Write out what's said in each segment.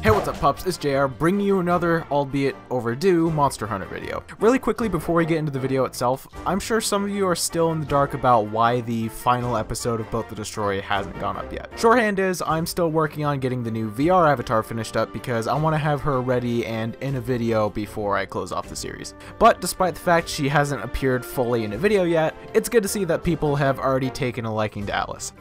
Hey, what's up pups, it's JR, bringing you another, albeit overdue, Monster Hunter video. Really quickly before we get into the video itself, I'm sure some of you are still in the dark about why the final episode of Boat the Destroyer hasn't gone up yet. Shorthand is, I'm still working on getting the new VR avatar finished up because I want to have her ready and in a video before I close off the series. But despite the fact she hasn't appeared fully in a video yet, it's good to see that people have already taken a liking to Alice.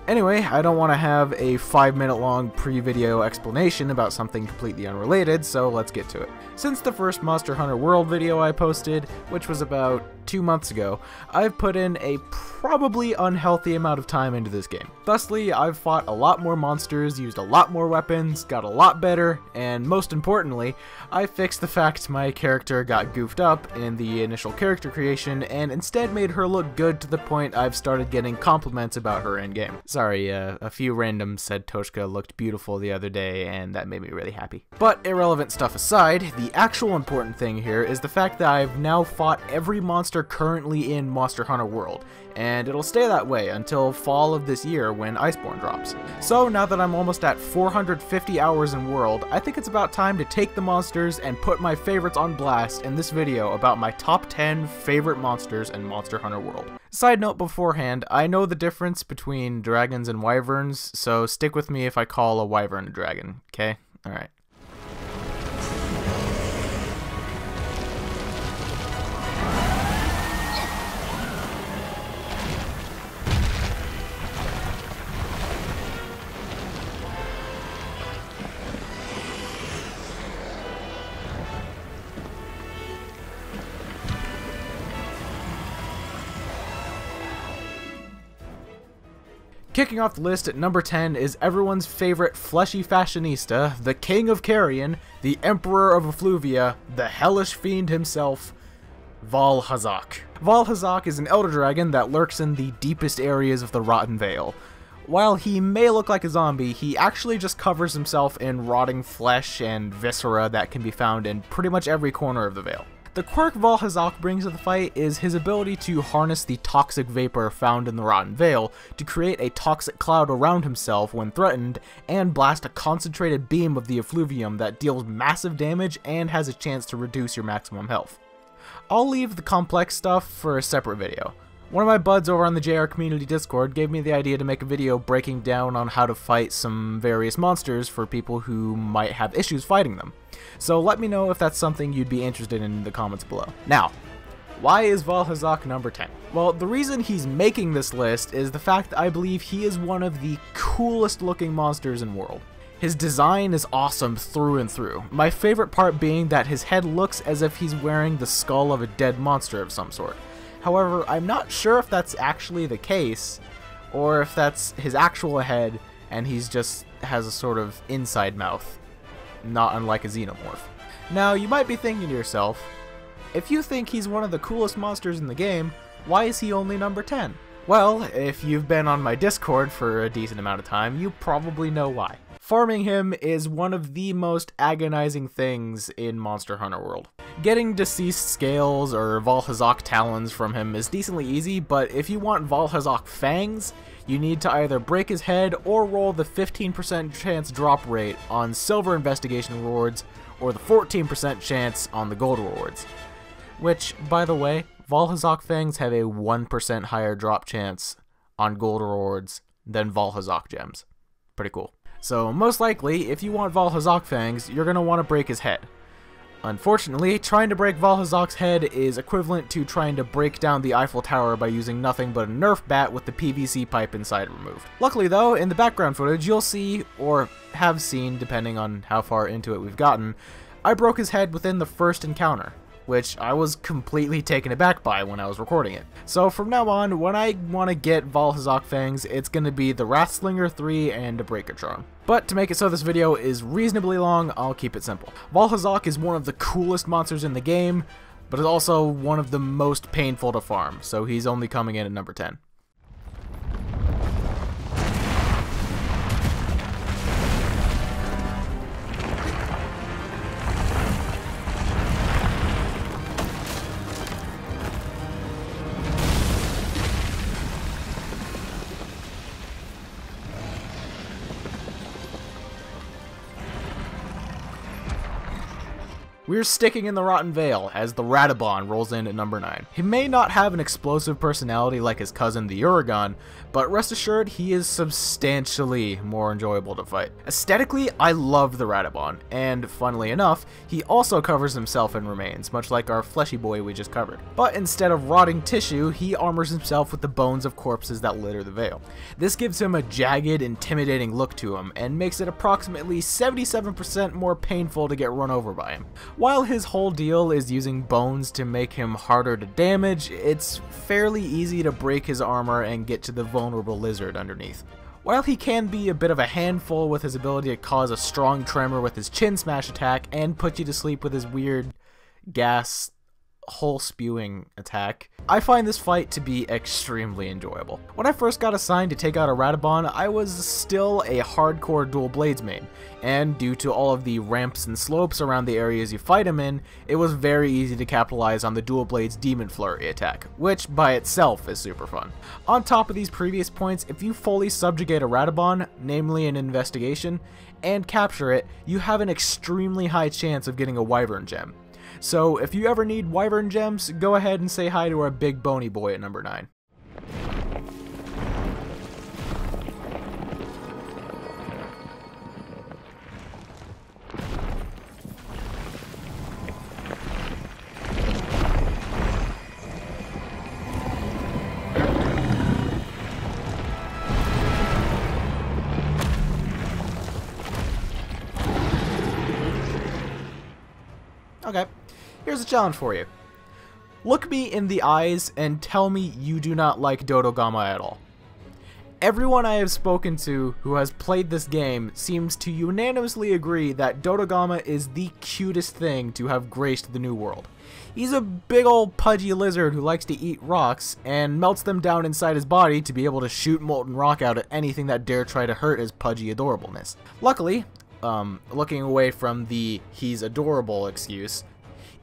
Anyway, I don't want to have a 5-minute long pre-video explanation about something completely unrelated, so let's get to it. Since the first Monster Hunter World video I posted, which was about 2 months ago, I've put in a probably unhealthy amount of time into this game. Thusly, I've fought a lot more monsters, used a lot more weapons, got a lot better, and most importantly, I fixed the fact my character got goofed up in the initial character creation and instead made her look good to the point I've started getting compliments about her in-game. Sorry, a few randoms said Toshka looked beautiful the other day, and that made me really happy. But irrelevant stuff aside, the actual important thing here is the fact that I've now fought every monster currently in Monster Hunter World, and it'll stay that way until fall of this year when Iceborne drops. So now that I'm almost at 450 hours in World, I think it's about time to take the monsters and put my favorites on blast in this video about my top 10 favorite monsters in Monster Hunter World. Side note beforehand, I know the difference between dragons and wyverns, so stick with me if I call a wyvern a dragon, okay? Alright. Kicking off the list at number 10 is everyone's favorite fleshy fashionista, the King of Carrion, the Emperor of Effluvia, the hellish fiend himself, Vaal Hazak. Vaal Hazak is an elder dragon that lurks in the deepest areas of the Rotten Vale. While he may look like a zombie, he actually just covers himself in rotting flesh and viscera that can be found in pretty much every corner of the Vale. The quirk Vaal Hazak brings to the fight is his ability to harness the toxic vapor found in the Rotten Vale to create a toxic cloud around himself when threatened and blast a concentrated beam of the effluvium that deals massive damage and has a chance to reduce your maximum health. I'll leave the complex stuff for a separate video. One of my buds over on the JR Community Discord gave me the idea to make a video breaking down on how to fight some various monsters for people who might have issues fighting them. So let me know if that's something you'd be interested in the comments below. Now, why is Vaal Hazak number 10? Well, the reason he's making this list is the fact that I believe he is one of the coolest looking monsters in World. His design is awesome through and through, my favorite part being that his head looks as if he's wearing the skull of a dead monster of some sort. However, I'm not sure if that's actually the case, or if that's his actual head and he's just has a sort of inside mouth, not unlike a xenomorph. Now, you might be thinking to yourself, if you think he's one of the coolest monsters in the game, why is he only number 10? Well, if you've been on my Discord for a decent amount of time, you probably know why. Farming him is one of the most agonizing things in Monster Hunter World. Getting deceased scales or Vaal Hazak talons from him is decently easy, but if you want Vaal Hazak fangs, you need to either break his head or roll the 15% chance drop rate on silver investigation rewards or the 14% chance on the gold rewards. Which, by the way, Vaal Hazak fangs have a 1% higher drop chance on gold rewards than Vaal Hazak gems. Pretty cool. So most likely, if you want Vaal Hazak fangs, you're going to want to break his head. Unfortunately, trying to break Vaal Hazak's head is equivalent to trying to break down the Eiffel Tower by using nothing but a Nerf bat with the PVC pipe inside removed. Luckily though, in the background footage you'll see, or have seen depending on how far into it we've gotten, I broke his head within the first encounter, which I was completely taken aback by when I was recording it. So from now on, when I want to get Vaal Hazak fangs, it's going to be the Wrathslinger 3 and a Breakertron. But to make it so this video is reasonably long, I'll keep it simple. Vaal Hazak is one of the coolest monsters in the game, but is also one of the most painful to farm, so he's only coming in at number 10. We're sticking in the Rotten Vale as the Radobaan rolls in at number 9. He may not have an explosive personality like his cousin the Uragaan, but rest assured he is substantially more enjoyable to fight. Aesthetically, I love the Radobaan, and funnily enough, he also covers himself in remains, much like our fleshy boy we just covered. But instead of rotting tissue, he armors himself with the bones of corpses that litter the Vale. This gives him a jagged, intimidating look to him, and makes it approximately 77% more painful to get run over by him. While his whole deal is using bones to make him harder to damage, it's fairly easy to break his armor and get to the vulnerable lizard underneath. While he can be a bit of a handful with his ability to cause a strong tremor with his chin smash attack and put you to sleep with his weird gas hole spewing attack, I find this fight to be extremely enjoyable. When I first got assigned to take out a Radobaan, I was still a hardcore dual blades main, and due to all of the ramps and slopes around the areas you fight him in, it was very easy to capitalize on the dual blades demon flurry attack, which by itself is super fun. On top of these previous points, if you fully subjugate a Radobaan, namely an investigation, and capture it, you have an extremely high chance of getting a Wyvern gem. So if you ever need Wyvern gems, go ahead and say hi to our big bony boy at number 9. Okay, here's a challenge for you. Look me in the eyes and tell me you do not like Dodogama at all. Everyone I have spoken to who has played this game seems to unanimously agree that Dodogama is the cutest thing to have graced the New World. He's a big old pudgy lizard who likes to eat rocks and melts them down inside his body to be able to shoot molten rock out at anything that dare try to hurt his pudgy adorableness. Luckily, looking away from the he's adorable excuse,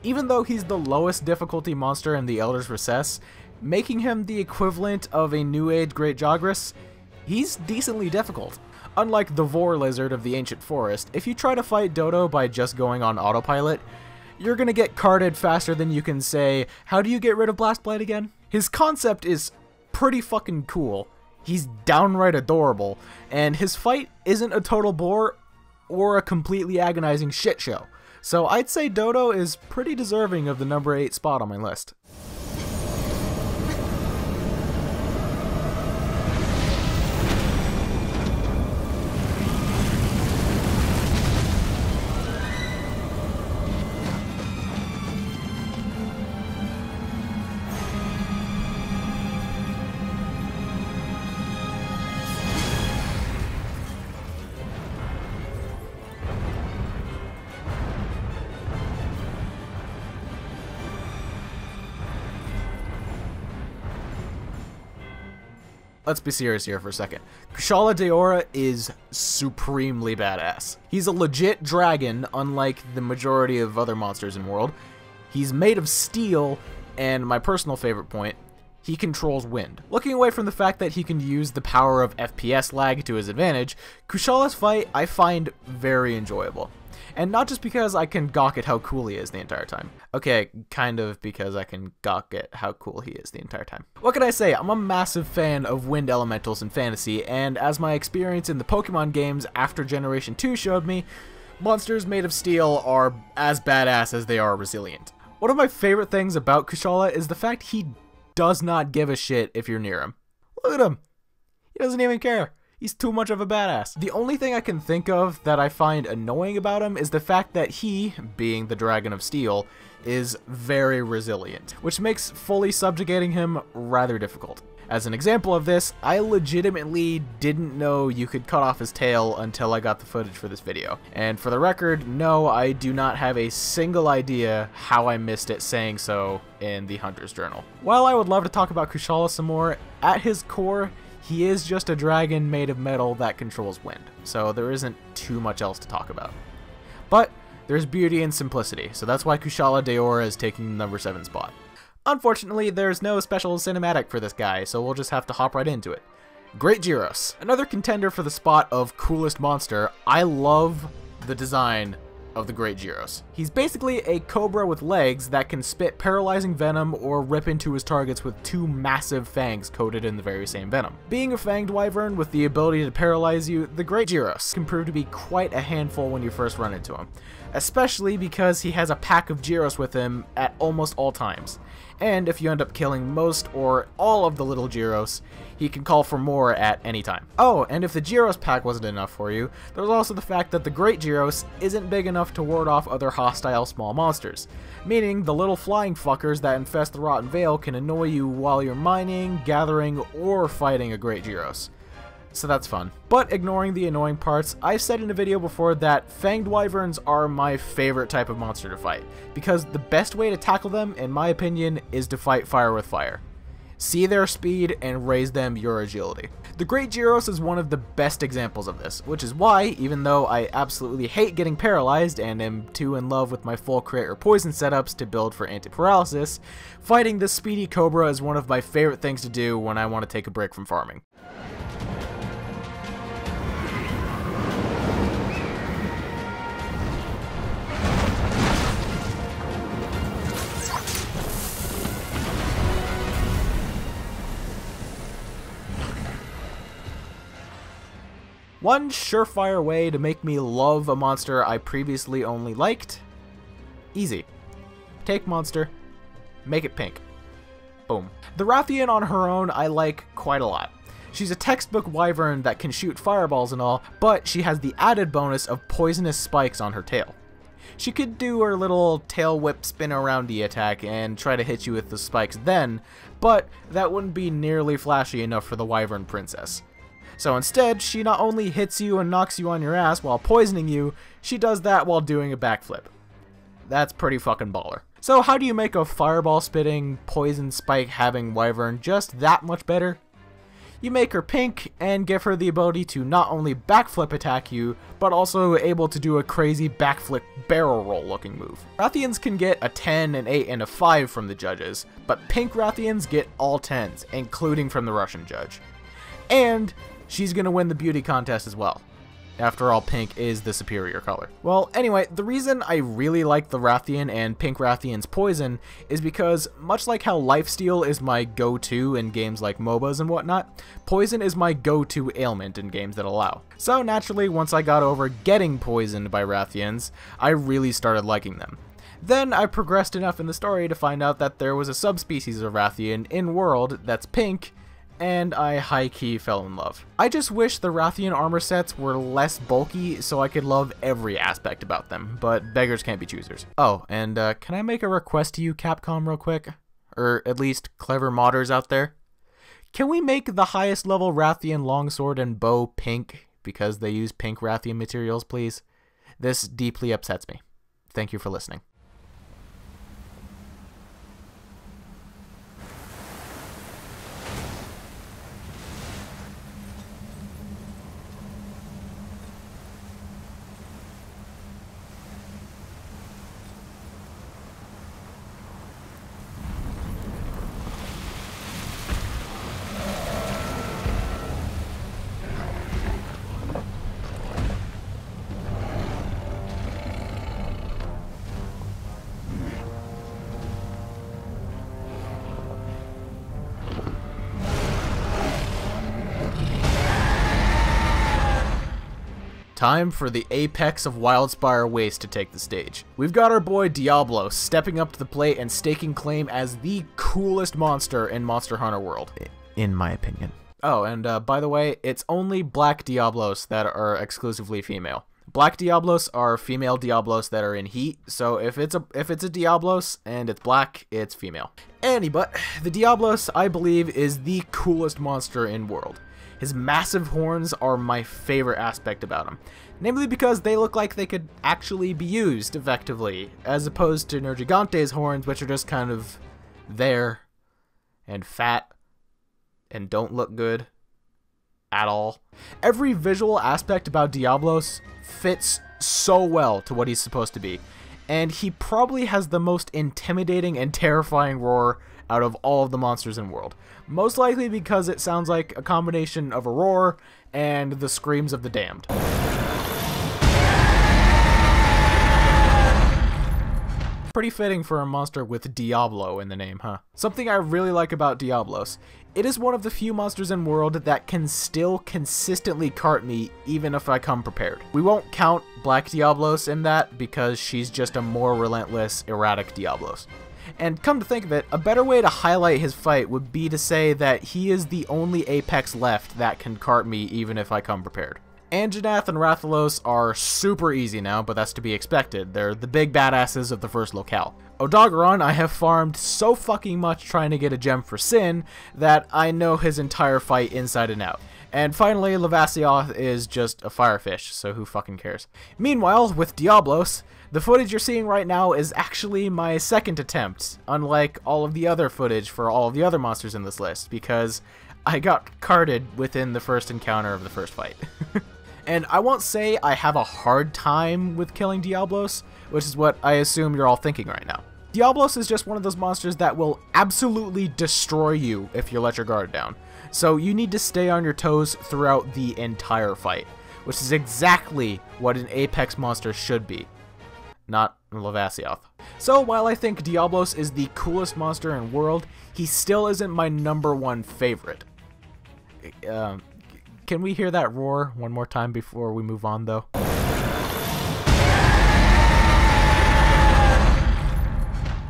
even though he's the lowest difficulty monster in the Elder's Recess, making him the equivalent of a New Age Great Jagras, he's decently difficult. Unlike the Vor lizard of the Ancient Forest, if you try to fight Dodo by just going on autopilot, you're gonna get carded faster than you can say, how do you get rid of Blast Blade again? His concept is pretty fucking cool, he's downright adorable, and his fight isn't a total bore or a completely agonizing shit show. So I'd say Dodo is pretty deserving of the number 8 spot on my list. Let's be serious here for a second. Kushala Daora is supremely badass. He's a legit dragon, unlike the majority of other monsters in World. He's made of steel, and my personal favorite point, he controls wind. Looking away from the fact that he can use the power of FPS lag to his advantage, Kushala's fight I find very enjoyable. And not just because I can gawk at how cool he is the entire time. Okay, kind of because I can gawk at how cool he is the entire time. What can I say? I'm a massive fan of wind elementals in fantasy, and as my experience in the Pokemon games after Generation 2 showed me, monsters made of steel are as badass as they are resilient. One of my favorite things about Kushala is the fact he does not give a shit if you're near him. Look at him. He doesn't even care. He's too much of a badass. The only thing I can think of that I find annoying about him is the fact that he, being the Dragon of Steel, is very resilient, which makes fully subjugating him rather difficult. As an example of this, I legitimately didn't know you could cut off his tail until I got the footage for this video. And for the record, no, I do not have a single idea how I missed it saying so in the Hunter's Journal. While I would love to talk about Kushala some more, at his core, he is just a dragon made of metal that controls wind, so there isn't too much else to talk about. But there's beauty and simplicity, so that's why Kushala Daora is taking the number 7 spot. Unfortunately, there's no special cinematic for this guy, so we'll just have to hop right into it. Great Girros, another contender for the spot of coolest monster. I love the design of the Great Girros. He's basically a cobra with legs that can spit paralyzing venom or rip into his targets with two massive fangs coated in the very same venom. Being a fanged wyvern with the ability to paralyze you, the Great Girros can prove to be quite a handful when you first run into him, especially because he has a pack of Girros with him at almost all times. And if you end up killing most or all of the little Girros, he can call for more at any time. Oh, and if the Girros pack wasn't enough for you, there's also the fact that the Great Girros isn't big enough to ward off other hostile small monsters, meaning the little flying fuckers that infest the Rotten Vale can annoy you while you're mining, gathering, or fighting a Great Girros. So that's fun. But ignoring the annoying parts, I've said in a video before that fanged wyverns are my favorite type of monster to fight, because the best way to tackle them, in my opinion, is to fight fire with fire. See their speed and raise them your agility. The Great Girros is one of the best examples of this, which is why, even though I absolutely hate getting paralyzed and am too in love with my full crit or poison setups to build for anti-paralysis, fighting this speedy cobra is one of my favorite things to do when I want to take a break from farming. One surefire way to make me love a monster I previously only liked? Easy. Take monster, make it pink. Boom. The Rathian on her own I like quite a lot. She's a textbook wyvern that can shoot fireballs and all, but she has the added bonus of poisonous spikes on her tail. She could do her little tail whip spin aroundy attack and try to hit you with the spikes then, but that wouldn't be nearly flashy enough for the wyvern princess. So instead, she not only hits you and knocks you on your ass while poisoning you, she does that while doing a backflip. That's pretty fucking baller. So how do you make a fireball spitting, poison spike having wyvern just that much better? You make her pink and give her the ability to not only backflip attack you, but also able to do a crazy backflip barrel roll looking move. Rathians can get a 10, an 8, and a 5 from the judges, but pink Rathians get all 10s, including from the Russian judge. And she's gonna win the beauty contest as well. After all, pink is the superior color. Well, anyway, the reason I really like the Rathian and pink Rathian's poison is because, much like how lifesteal is my go-to in games like MOBAs and whatnot, poison is my go-to ailment in games that allow. So naturally, once I got over getting poisoned by Rathians, I really started liking them. Then I progressed enough in the story to find out that there was a subspecies of Rathian in-world that's pink, and I high-key fell in love. I just wish the Rathian armor sets were less bulky so I could love every aspect about them, but beggars can't be choosers. Oh, and can I make a request to you, Capcom, real quick? Or at least clever modders out there? Can we make the highest level Rathian longsword and bow pink because they use pink Rathian materials, please? This deeply upsets me. Thank you for listening. Time for the apex of Wildspire Waste to take the stage. We've got our boy Diablos stepping up to the plate and staking claim as the coolest monster in Monster Hunter World, in my opinion. Oh, and by the way, it's only black Diablos that are exclusively female. Black Diablos are female Diablos that are in heat, so if it's a Diablos and it's black, it's female. But the Diablos, I believe, is the coolest monster in world. His massive horns are my favorite aspect about him, namely because they look like they could actually be used effectively, as opposed to Nergigante's horns, which are just kind of there, and fat, and don't look good at all. Every visual aspect about Diablos fits so well to what he's supposed to be, and he probably has the most intimidating and terrifying roar out of all of the monsters in the world. Most likely because it sounds like a combination of a roar and the screams of the damned. Pretty fitting for a monster with Diablo in the name, huh? Something I really like about Diablos. It is one of the few monsters in world that can still consistently cart me even if I come prepared. We won't count Black Diablos in that because she's just a more relentless, erratic Diablos. And come to think of it, a better way to highlight his fight would be to say that he is the only Apex left that can cart me even if I come prepared. Anjanath and Rathalos are super easy now, but that's to be expected. They're the big badasses of the first locale. Odogaron I have farmed so fucking much trying to get a gem for Sin that I know his entire fight inside and out. And finally, Levasioth is just a firefish, so who fucking cares. Meanwhile, with Diablos, the footage you're seeing right now is actually my second attempt, unlike all of the other footage for all of the other monsters in this list, because I got carted within the first encounter of the first fight. And I won't say I have a hard time with killing Diablos, which is what I assume you're all thinking right now. Diablos is just one of those monsters that will absolutely destroy you if you let your guard down. So you need to stay on your toes throughout the entire fight, which is exactly what an Apex monster should be. Not Levasioth. So while I think Diablos is the coolest monster in world, he still isn't my #1 favorite. Can we hear that roar one more time before we move on, though?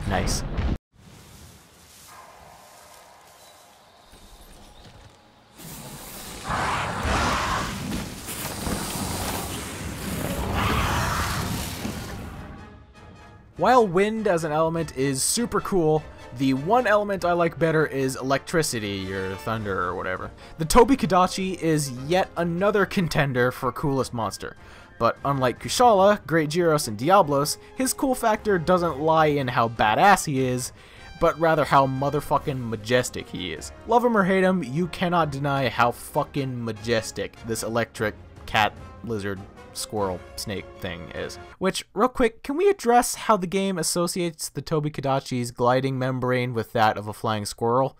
Nice. While wind as an element is super cool, the one element I like better is electricity, or thunder, or whatever. The Tobi-Kadachi is yet another contender for coolest monster. But unlike Kushala, Great Girros, and Diablos, his cool factor doesn't lie in how badass he is, but rather how motherfucking majestic he is. Love him or hate him, you cannot deny how fucking majestic this electric cat, lizard, squirrel, snake thing is. Which, real quick, can we address how the game associates the Tobi-Kadachi's gliding membrane with that of a flying squirrel,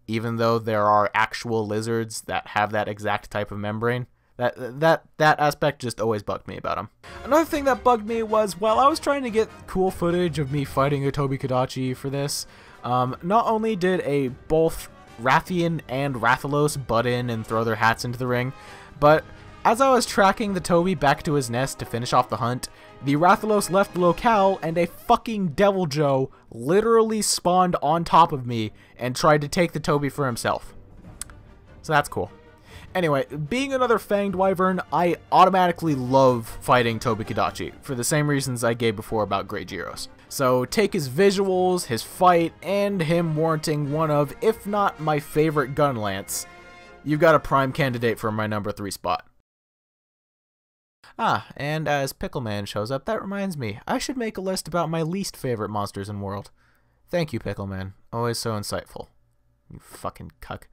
even though there are actual lizards that have that exact type of membrane? That aspect just always bugged me about him. Another thing that bugged me was, while I was trying to get cool footage of me fighting a Tobi-Kadachi for this, not only did both Rathian and Rathalos butt in and throw their hats into the ring, but as I was tracking the Tobi back to his nest to finish off the hunt, the Rathalos left the locale and a fucking Devil Joe literally spawned on top of me and tried to take the Tobi for himself. So that's cool. Anyway, being another Fanged Wyvern, I automatically love fighting Tobi-Kadachi, for the same reasons I gave before about Great Girros. So take his visuals, his fight, and him warranting one of, if not my favorite gun lance, you've got a prime candidate for my #3 spot. Ah, and as Pickleman shows up, that reminds me, I should make a list about my least favorite monsters in world. Thank you, Pickleman. Always so insightful. You fucking cuck.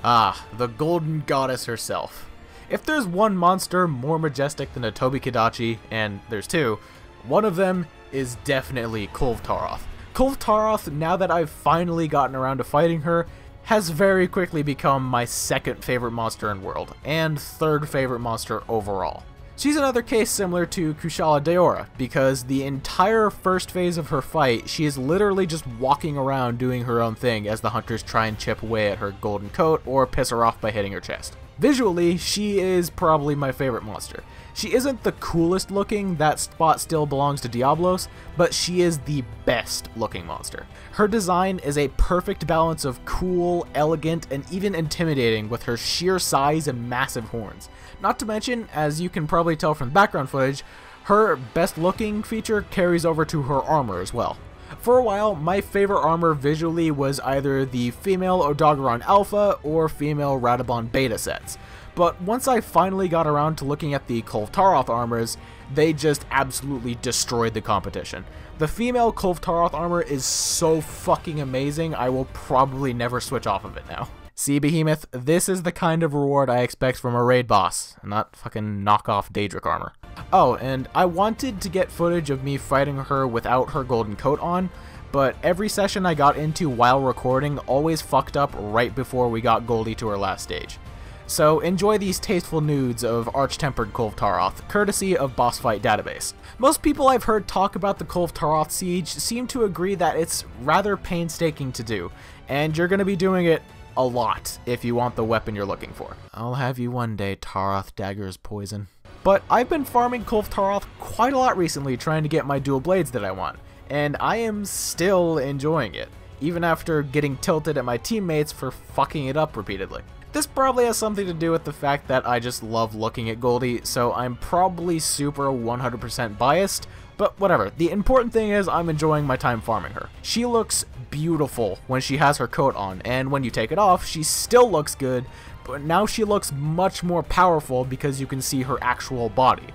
Ah, the golden goddess herself. If there's one monster more majestic than a Tobi-Kadachi, and there's two, one of them is definitely Kulve Taroth. Kulve Taroth, now that I've finally gotten around to fighting her, has very quickly become my second favorite monster in world, and third favorite monster overall. She's another case similar to Kushala Daora, because the entire first phase of her fight, she is literally just walking around doing her own thing as the hunters try and chip away at her golden coat or piss her off by hitting her chest. Visually, she is probably my favorite monster. She isn't the coolest looking, that spot still belongs to Diablos, but she is the best looking monster. Her design is a perfect balance of cool, elegant, and even intimidating with her sheer size and massive horns. Not to mention, as you can probably tell from the background footage, her best looking feature carries over to her armor as well. For a while, my favorite armor visually was either the female Odogaron Alpha or female Radobaan Beta sets, But once I finally got around to looking at the Kulve Taroth armors, they just absolutely destroyed the competition. The female Kulve Taroth armor is so fucking amazing, I will probably never switch off of it now. See, Behemoth, this is the kind of reward I expect from a raid boss, not fucking knockoff Daedric armor. Oh, and I wanted to get footage of me fighting her without her golden coat on, but every session I got into while recording always fucked up right before we got Goldie to her last stage. So enjoy these tasteful nudes of arch-tempered Kulve Taroth, courtesy of Boss Fight Database. Most people I've heard talk about the Kulve Taroth siege seem to agree that it's rather painstaking to do, and you're going to be doing it a lot if you want the weapon you're looking for. I'll have you one day, Taroth Dagger's Poison. But I've been farming Kulve Taroth quite a lot recently trying to get my dual blades that I want, and I am still enjoying it, even after getting tilted at my teammates for fucking it up repeatedly. This probably has something to do with the fact that I just love looking at Goldie, so I'm probably super 100% biased, but whatever. The important thing is I'm enjoying my time farming her. She looks beautiful when she has her coat on, and when you take it off, she still looks good, but now she looks much more powerful because you can see her actual body.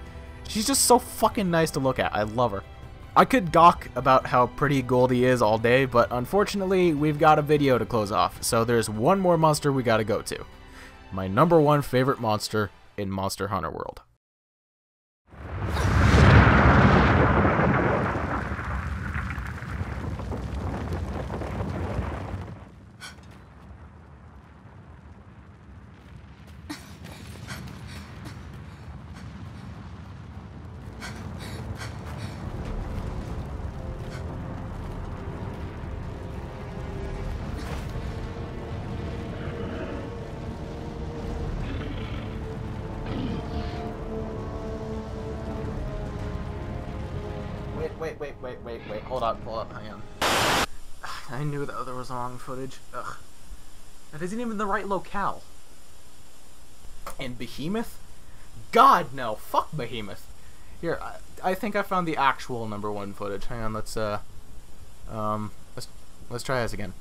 She's just so fucking nice to look at. I love her. I could gawk about how pretty Goldie is all day, but unfortunately, we've got a video to close off, so there's one more monster we gotta go to. My #1 favorite monster in Monster Hunter World. Wait, hold up, hang on. I knew that there was wrong footage. Ugh. That isn't even the right locale. And Behemoth? God, no, fuck Behemoth. Here, I think I found the actual #1 footage. Hang on, let's try this again.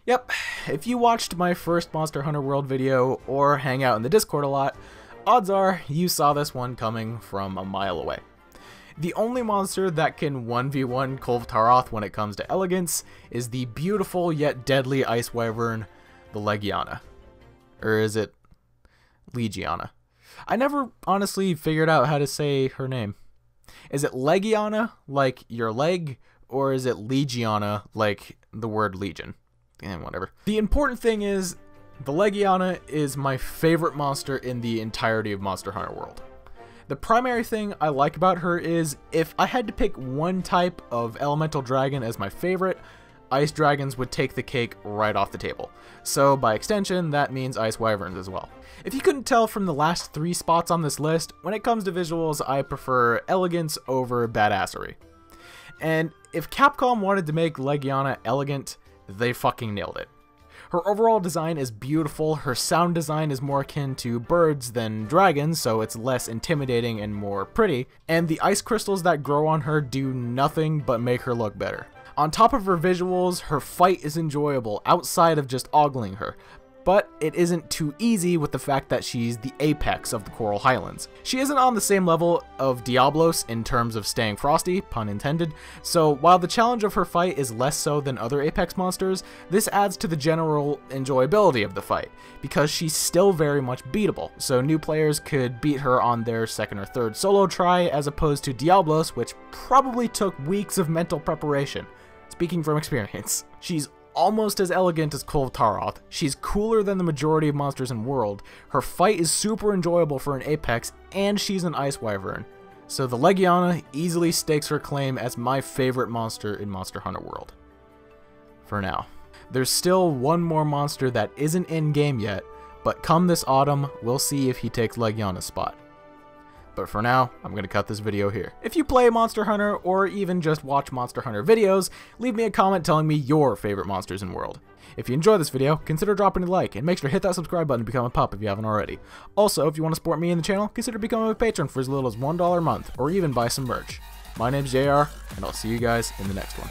Yep, if you watched my first Monster Hunter World video or hang out in the Discord a lot, odds are you saw this one coming from a mile away. The only monster that can 1v1 Kulve Taroth when it comes to elegance is the beautiful yet deadly ice wyvern, the Legiana. Or is it Legiana? I never honestly figured out how to say her name. Is it Legiana, like your leg, or is it Legiana, like the word legion? And whatever. The important thing is, the Legiana is my favorite monster in the entirety of Monster Hunter World. The primary thing I like about her is, if I had to pick one type of elemental dragon as my favorite, ice dragons would take the cake right off the table. So by extension, that means ice wyverns as well. If you couldn't tell from the last 3 spots on this list, when it comes to visuals, I prefer elegance over badassery. And if Capcom wanted to make Legiana elegant, they fucking nailed it. Her overall design is beautiful, her sound design is more akin to birds than dragons, so it's less intimidating and more pretty, and the ice crystals that grow on her do nothing but make her look better. On top of her visuals, her fight is enjoyable outside of just ogling her, but it isn't too easy with the fact that she's the apex of the Coral Highlands. She isn't on the same level of Diablos in terms of staying frosty, pun intended, so while the challenge of her fight is less so than other apex monsters, this adds to the general enjoyability of the fight, because she's still very much beatable, so new players could beat her on their 2nd or 3rd solo try as opposed to Diablos, which probably took weeks of mental preparation. Speaking from experience. She's almost as elegant as Kulve Taroth, she's cooler than the majority of monsters in World, her fight is super enjoyable for an apex, and she's an ice wyvern. So the Legiana easily stakes her claim as my favorite monster in Monster Hunter World. For now. There's still one more monster that isn't in-game yet, but come this autumn, we'll see if he takes Legiana's spot. But for now, I'm going to cut this video here. If you play Monster Hunter, or even just watch Monster Hunter videos, leave me a comment telling me your favorite monsters in World. If you enjoyed this video, consider dropping a like, and make sure to hit that subscribe button to become a pup if you haven't already. Also, if you want to support me and the channel, consider becoming a patron for as little as $1 a month, or even buy some merch. My name's JR, and I'll see you guys in the next one.